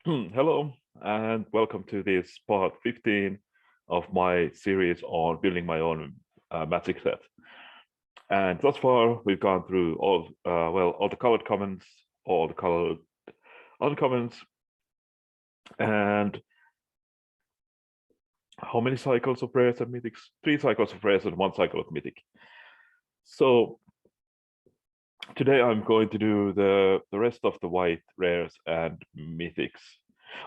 Hello, and welcome to this part 15 of my series on building my own magic set. And thus far, we've gone through all the colored commons, all the colored uncommons, and how many cycles of rares and mythics? 3 cycles of rares and 1 cycle of mythic. So today I'm going to do the rest of the white rares and mythics.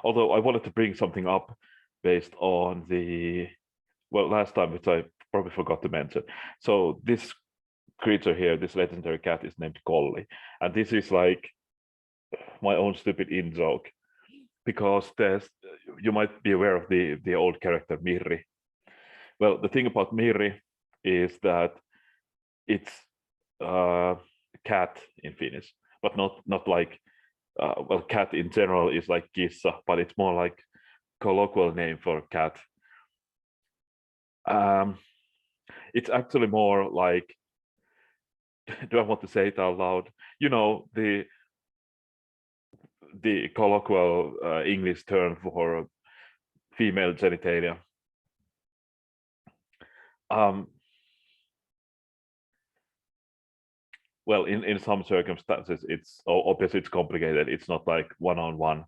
Although I wanted to bring something up based on last time, which I probably forgot to mention. So this creature here, this legendary cat, is named Collie, and this is like my own stupid in joke because you might be aware of the old character Mirri. Well, the thing about Mirri is that it's cat in Finnish, but not like cat in general is like kissa, but it's more like colloquial name for cat. It's actually more like, do I want to say it out loud? You know, the colloquial English term for female genitalia. Well, in some circumstances, it's obviously it's complicated. It's not like one-on-one.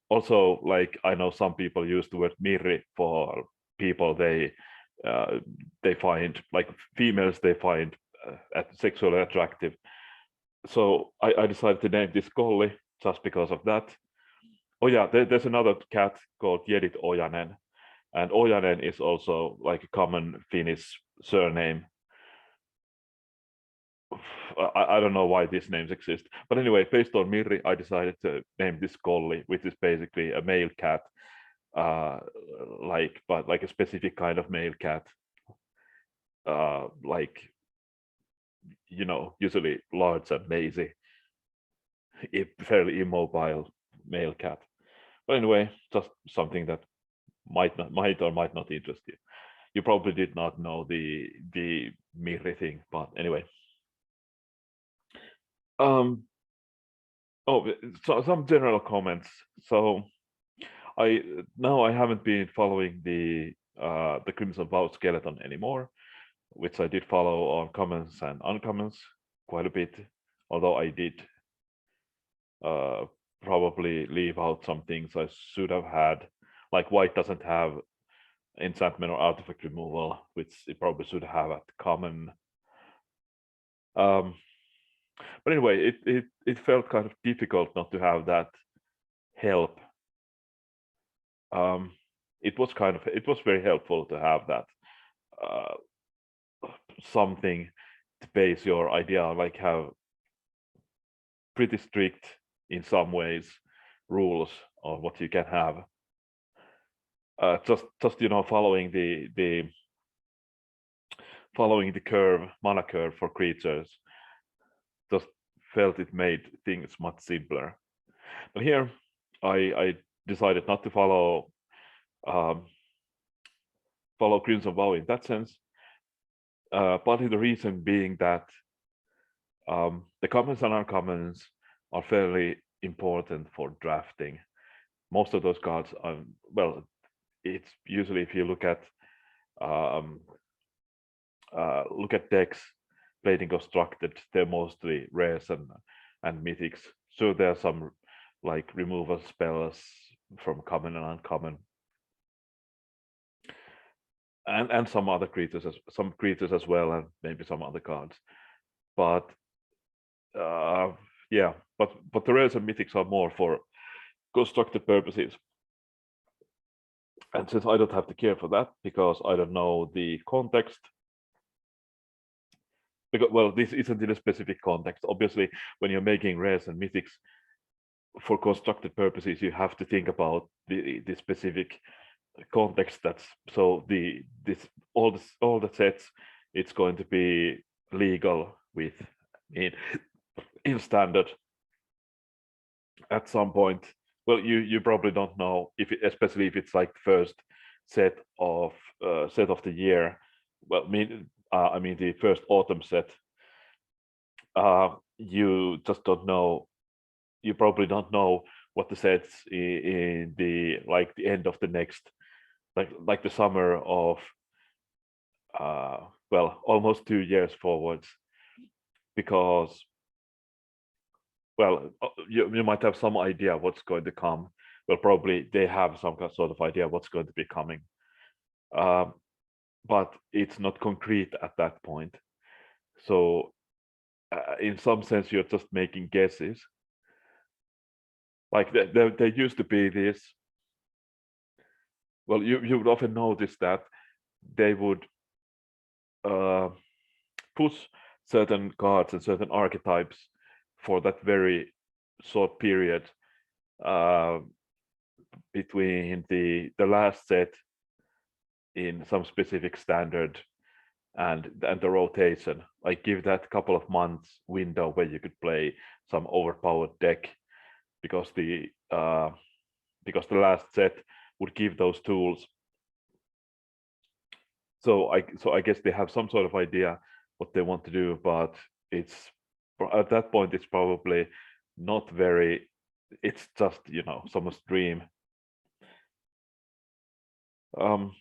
Also, like I know some people use the word mirri for people they find, like females they find sexually attractive. So I decided to name this Collie just because of that. Oh yeah, there's another cat called Jedit Ojanen, and Ojanen is also like a common Finnish surname. I don't know why these names exist, but anyway, based on Mirri, I decided to name this Collie, which is basically a male cat, but like a specific kind of male cat, like usually large and lazy, fairly immobile male cat. But anyway, just something that might or might not interest you. You probably did not know the Mirri thing, but anyway. So some general comments. So I haven't been following the Crimson Vow skeleton anymore, which I did follow on commons and uncommons quite a bit, although I did probably leave out some things I should have had. Like white doesn't have enchantment or artifact removal, which it probably should have at common. But anyway, it felt kind of difficult not to have that help. It was very helpful to have that something to base your idea on, like have pretty strict in some ways rules on what you can have. Just following the mana curve for creatures just felt it made things much simpler. But here I decided not to follow Crimson Vow in that sense. Partly the reason being that the commons and uncommons are fairly important for drafting. Most of those cards are, well, it's usually if you look at decks played constructed, they're mostly rares and mythics. So there are some like removal spells from common and uncommon, and some other creatures, as well, and maybe some other cards. But yeah, but the rares and mythics are more for constructed purposes. And since I don't have to care for that because I don't know the context, because well, this isn't in a specific context. Obviously, when you're making rares and mythics for constructed purposes, you have to think about the specific context. That's so all the sets, it's going to be legal with in standard at some point. Well, you probably don't know especially if it's like the first set of the year. Well, I mean the first autumn set. You just don't know you probably don't know what the sets in the like the end of the next like the summer of well, almost 2 years forwards, because well, you might have some idea what's going to come. Well, probably they have some sort of idea what's going to be coming, um, but it's not concrete at that point. So in some sense you're just making guesses. Like there used to be this, well, you would often notice that they would uh, push certain cards and certain archetypes for that very short period uh, between the last set in some specific standard and the rotation. Like give that couple of months window where you could play some overpowered deck, because the last set would give those tools. So I guess they have some sort of idea what they want to do, but it's at that point it's probably not very. It's just someone's dream. Um,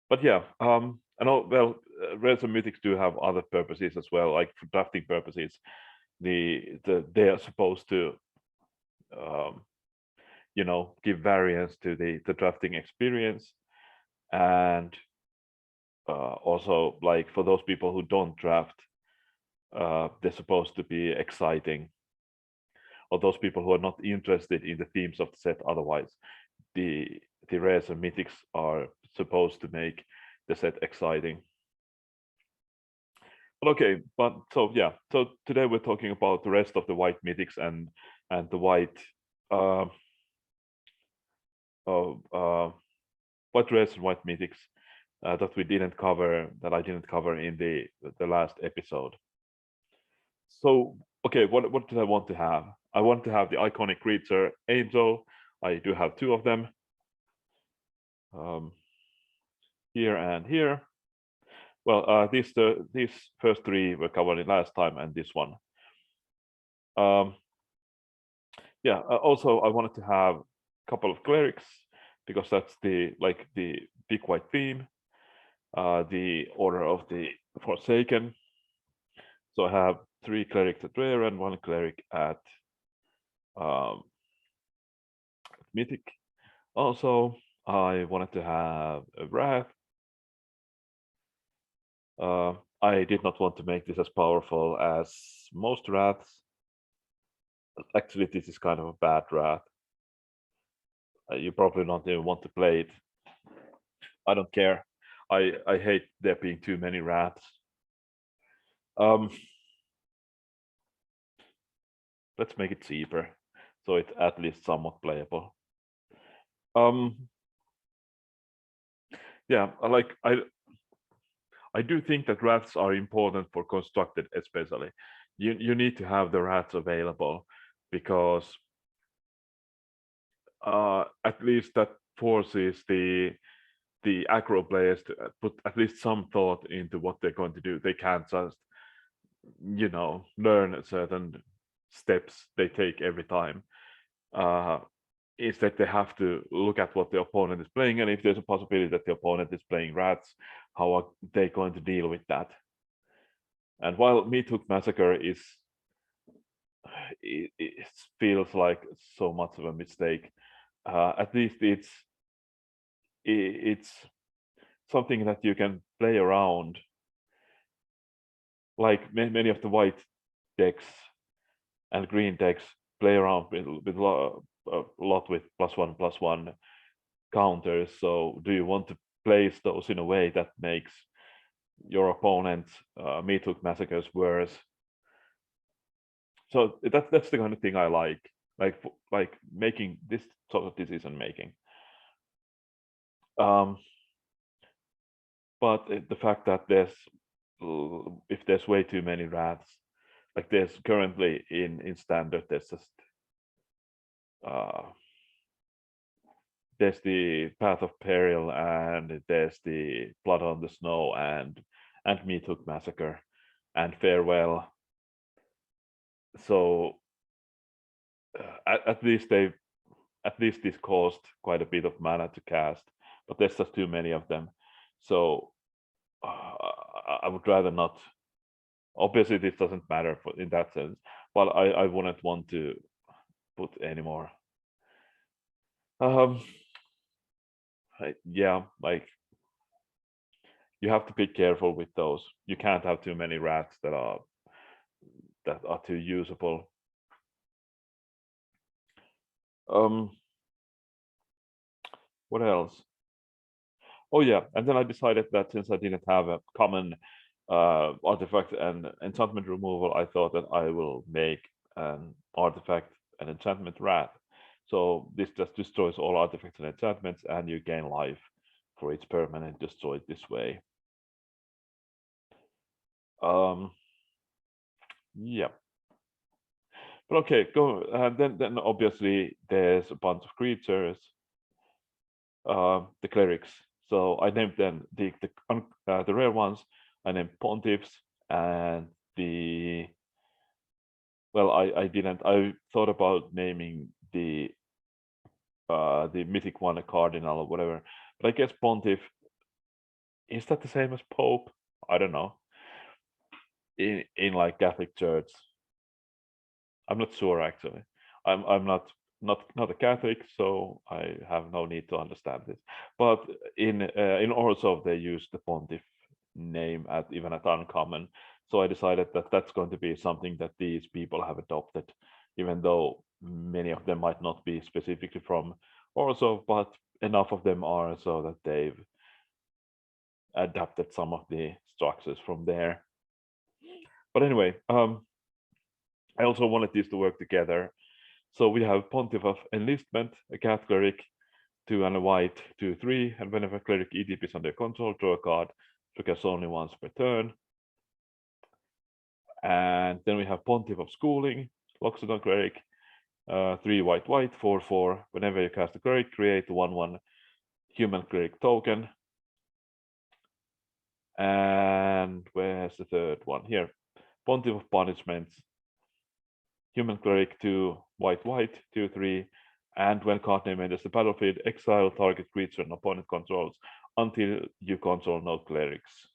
but yeah, I know. Well, Rares and Mythics do have other purposes as well, like for drafting purposes. They are supposed to um, give variance to the drafting experience, and also like for those people who don't draft, they're supposed to be exciting. Or those people who are not interested in the themes of the set otherwise, the rares and mythics are supposed to make the set exciting. But okay, but so yeah, so today we're talking about the rest of the white mythics and the white uh, white rares and white mythics that we didn't cover, that I didn't cover in the last episode. So okay, what did I want to have? I want to have the iconic creature Angel. I do have two of them, here and here. Well, these first three were covered in last time, and this one. Yeah. Also, I wanted to have a couple of clerics, because that's the big white theme. The Order of the Forsaken. So I have 3 clerics at rare and 1 cleric at um, mythic. Also, I wanted to have a wrath. I did not want to make this as powerful as most wraths. Actually, this is kind of a bad wrath. You probably don't even want to play it. I don't care. I hate there being too many wraths. Let's make it cheaper, so it's at least somewhat playable. Yeah, I do think that wraths are important for constructed, especially. You need to have the wraths available, because at least that forces the aggro players to put at least some thought into what they're going to do. They can't just learn certain steps they take every time. Instead, they have to look at what the opponent is playing, and if there's a possibility that the opponent is playing rats, how are they going to deal with that? And while Meathook Massacre it feels like so much of a mistake, at least it's something that you can play around. Like many of the white decks and green decks play around with a lot with +1/+1 counters. So do you want to place those in a way that makes your opponent's Meathook Massacres worse? So that's the kind of thing I like making this sort of decision making. But the fact that if there's way too many rats, like there's currently in standard, there's just there's the Path of Peril, and there's the Blood on the Snow, and Meathook Massacre, and Farewell. So at least this cost quite a bit of mana to cast, but there's just too many of them. So I would rather not. Obviously, this doesn't matter in that sense, but I wouldn't want to put any more. Yeah, like you have to be careful with those. You can't have too many rats that are too usable. Um, what else? Oh yeah, and then I decided that since I didn't have a common artifact and enchantment removal, I thought that I will make an artifact and enchantment rat. So this just destroys all artifacts and enchantments, and you gain life for each permanent destroyed this way. Yeah, but okay, go. Then obviously there's a bunch of creatures, the clerics. So I named them the rare ones. I named pontiffs and the well, I didn't. I thought about naming the mythic one a cardinal or whatever, but I guess pontiff is that the same as pope? I don't know. In like Catholic Church, I'm not sure actually. I'm not a Catholic, so I have no need to understand this. But in Orzhov they use the pontiff name at even at uncommon. So I decided that that's going to be something that these people have adopted, even though many of them might not be specifically from Orzhov, but enough of them are so that they've adapted some of the structures from there. But anyway, I also wanted these to work together. So we have Pontiff of Enlistment, a cat cleric, 2 and a white, 2/3, and whenever cleric EDP is under control, draw a card, triggers only once per turn. And then we have Pontiff of Schooling, Loxodon cleric, 3 white white, 4/4. Whenever you cast a cleric, create a 1/1 human cleric token. And where's the third one? Here. Pontiff of Punishments, human cleric, 2 white white, 2/3. And when card name enters the battlefield, exile target creature and opponent controls until you control no clerics.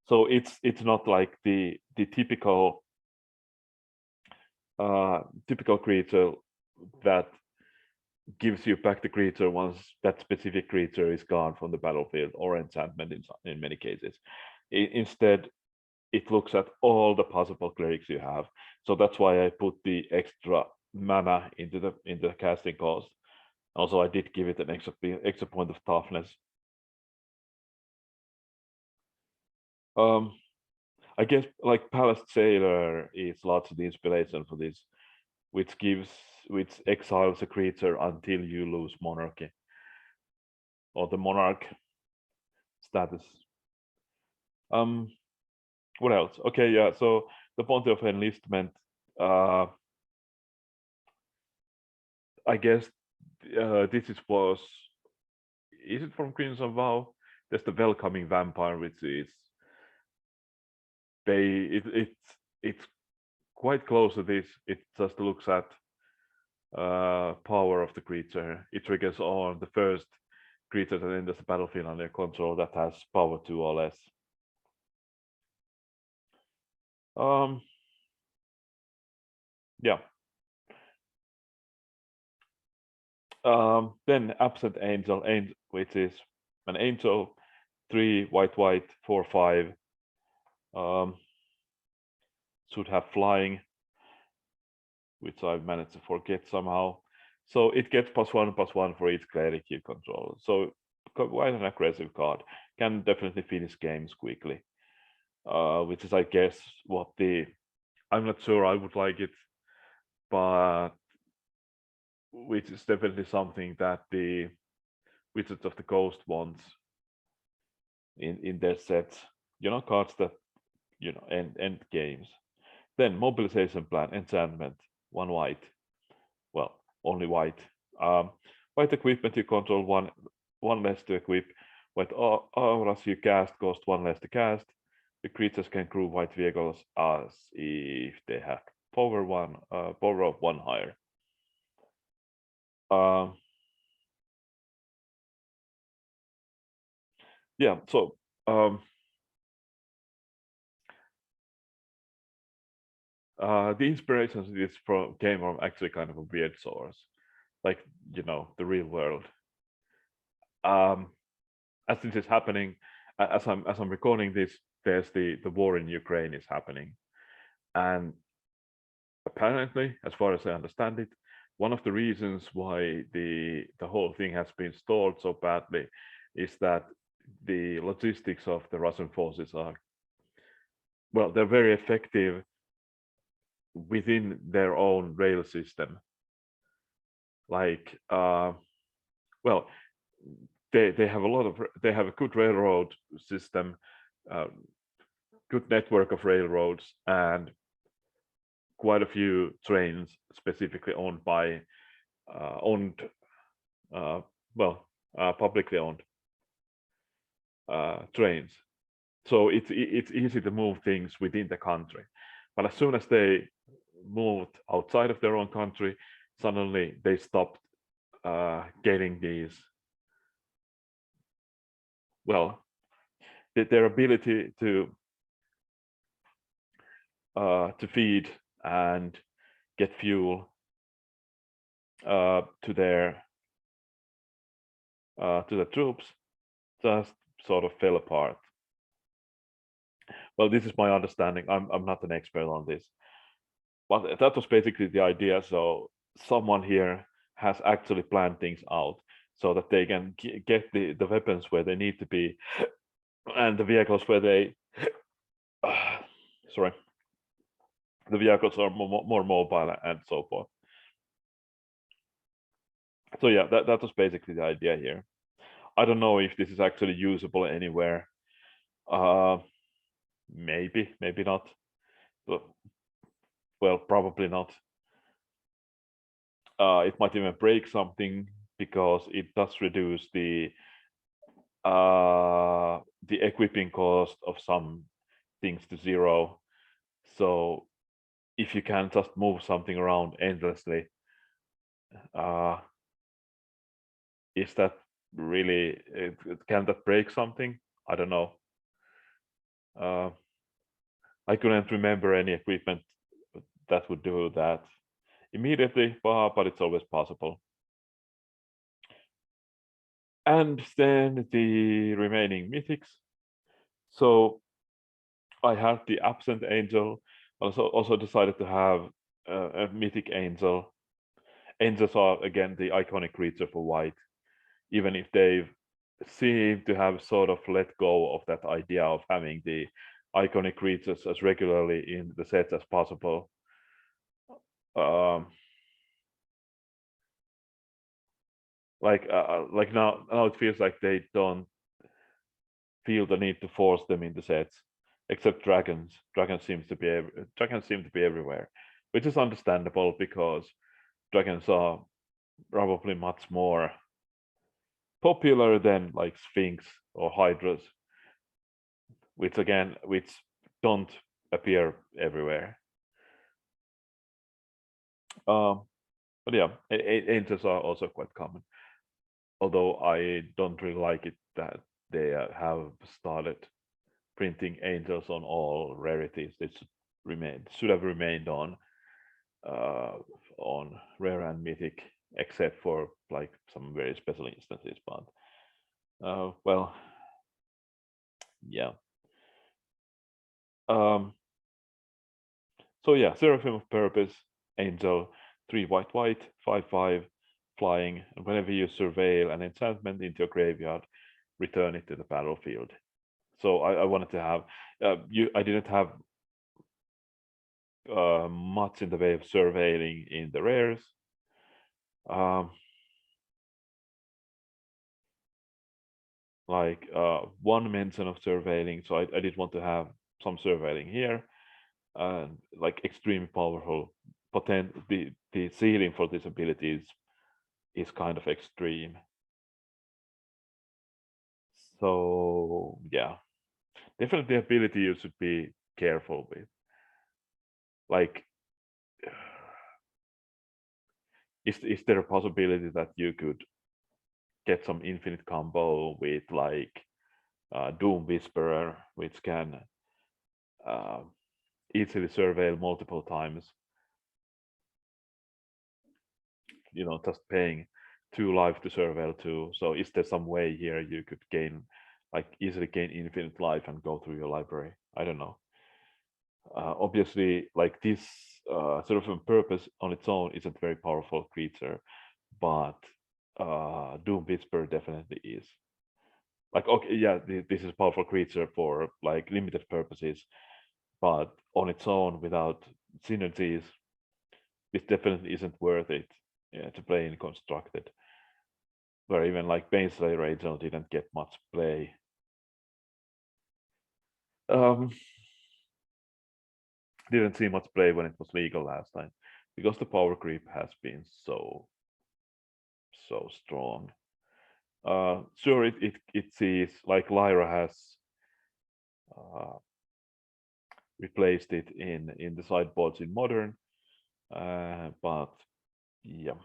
So it's not like the typical typical creature that gives you back the creature once that specific creature is gone from the battlefield, or enchantment in many cases. Instead, it looks at all the possible clerics you have. So that's why I put the extra mana into the casting cost. Also, I did give it an extra point of toughness. I guess like Palace Sailor is lots of the inspiration for this, which exiles a creature until you lose monarchy or the monarch status. What else? Okay, yeah. So the point of enlistment, I guess this is it from Crimson Vow? There's the welcoming vampire, which is it's quite close to this. It just looks at power of the creature. It triggers on the first creature that enters the battlefield under control that has power 2 or less. Yeah. Then Absent Angel, which is an angel, 3 white white, 4/5. Should have flying, which I've managed to forget somehow. So it gets +1/+1 for each cleric you control. So quite an aggressive card. Can definitely finish games quickly. Which is, I guess, what I'm not sure I would like it, but which is definitely something that the Wizards of the Coast wants in their sets. Cards that end games. Then mobilization plan, enchantment, 1 white. Well, only white. White equipment you control, one less to equip. White auras you cast cost 1 less to cast. the creatures can crew white vehicles as if they have power of one higher. Yeah, so the inspirations of this came from actually kind of a weird source, like the real world. As this is happening, as I'm recording this, there's the war in Ukraine is happening, and apparently, as far as I understand it, one of the reasons why the whole thing has been stalled so badly is that the logistics of the Russian forces are, well, they're very effective within their own rail system. Like, well, they have they have a good railroad system, good network of railroads, and quite a few trains specifically owned by publicly owned trains. So it's easy to move things within the country, but as soon as they moved outside of their own country, suddenly they stopped getting these. Well, their ability to feed and get fuel to the troops just sort of fell apart. Well, this is my understanding. I'm not an expert on this, but that was basically the idea. So someone here has actually planned things out so that they can get the weapons where they need to be, and the vehicles where they sorry, the vehicles are more mobile and so forth. So yeah, that was basically the idea here. I don't know if this is actually usable anywhere. Maybe not, but well, probably not. It might even break something because it does reduce the equipping cost of some things to zero. So if you can just move something around endlessly, is that really, can that break something? I don't know. I couldn't remember any equipment that would do that immediately, but it's always possible. And then the remaining mythics. So I had the absent angel. Also decided to have a mythic angel. Angels are again the iconic creature for white, even if they've seemed to have sort of let go of that idea of having the iconic creatures as regularly in the sets as possible. Like now it feels like they don't feel the need to force them into sets, except dragons. Dragons seem to be everywhere, which is understandable because dragons are probably much more popular than like Sphinx or Hydras, which don't appear everywhere. But yeah, angels are also quite common. Although I don't really like it that they have started printing angels on all rarities. They should have remained on rare and mythic, except for like some very special instances. But well, yeah. So yeah, Seraphim of Purpose, Angel, 3 white white, 5/5, flying, and whenever you surveil an enchantment into your graveyard, return it to the battlefield. So I wanted to have I didn't have much in the way of surveiling in the rares. Like one mention of surveiling, so I did want to have some surveiling here, and like extremely powerful. The ceiling for this ability is kind of extreme. So yeah, definitely ability you should be careful with. Like, is there a possibility that you could get some infinite combo with like Doom Whisperer, which can uh, easily surveil multiple times? Just paying 2 life to surveil 2. So is there some way here you could easily gain infinite life and go through your library? I don't know. Obviously, like this sort of a purpose on its own isn't very powerful creature, but Doom Whisper definitely is. Like, okay, yeah, this is a powerful creature for like limited purposes, but on its own, without synergies, this definitely isn't worth it, yeah, to play in constructed. Where even like Baneslayer Angel didn't get much play. Um, didn't see much play when it was legal last time, because the power creep has been so strong. Sure, it sees like Lyra has uh, replaced it in the sideboards in modern, but yeah,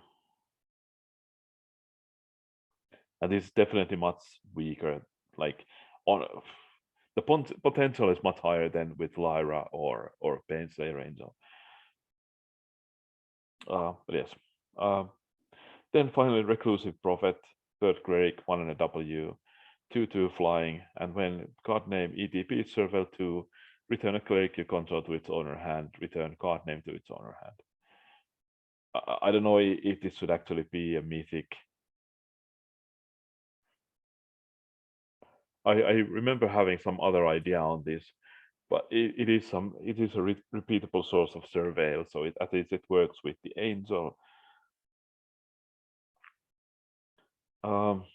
and it's definitely much weaker. Like on the potential is much higher than with Lyra or Baneslayer Angel. But yes. Then finally, Reclusive Prophet, third cleric, 1 and a W, 2/2 flying, and when card name ETP is surveil 2, return a cleric you control to its owner hand, return card name to its owner hand. I don't know if this should actually be a mythic. I remember having some other idea on this, but it is a repeatable source of surveil, so at least it works with the angel. Um,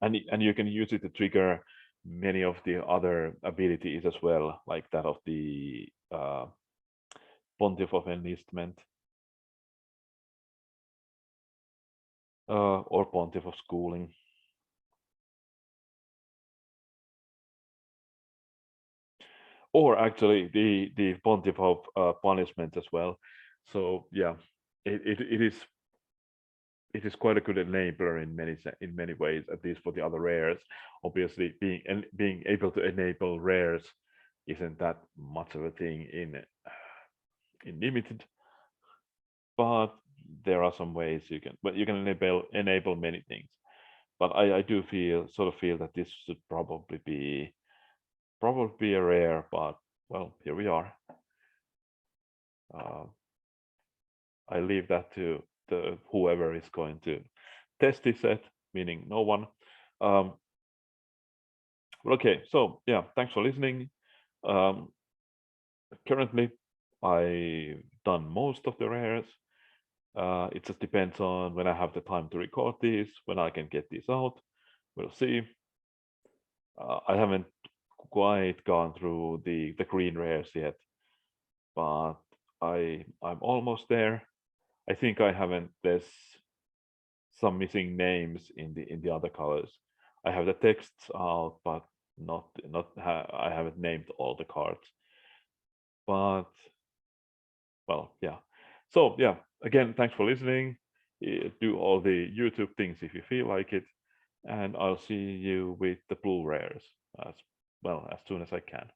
and you can use it to trigger many of the other abilities as well, like that of the Pontiff of Enlistment or Pontiff of Schooling. Or actually the Pontiff of Punishment as well. So yeah, it is quite a good enabler in many ways, at least for the other rares. Obviously, being able to enable rares isn't that much of a thing in limited, but there are some ways you can enable many things. But I do feel that this should probably be a rare, but well, here we are. Uh, I leave that to the whoever is going to test this set, meaning no one. Um, okay, so yeah, thanks for listening. Um, Currently, I've done most of the rares. It just depends on when I have the time to record these, when I can get these out. We'll see. I haven't quite gone through the green rares yet, but I'm almost there. I think I haven't. There's some missing names in the other colors. I have the texts out, but I haven't named all the cards. But well, yeah. So yeah, again, thanks for listening. Do all the YouTube things if you feel like it, and I'll see you with the blue rares as well as soon as I can.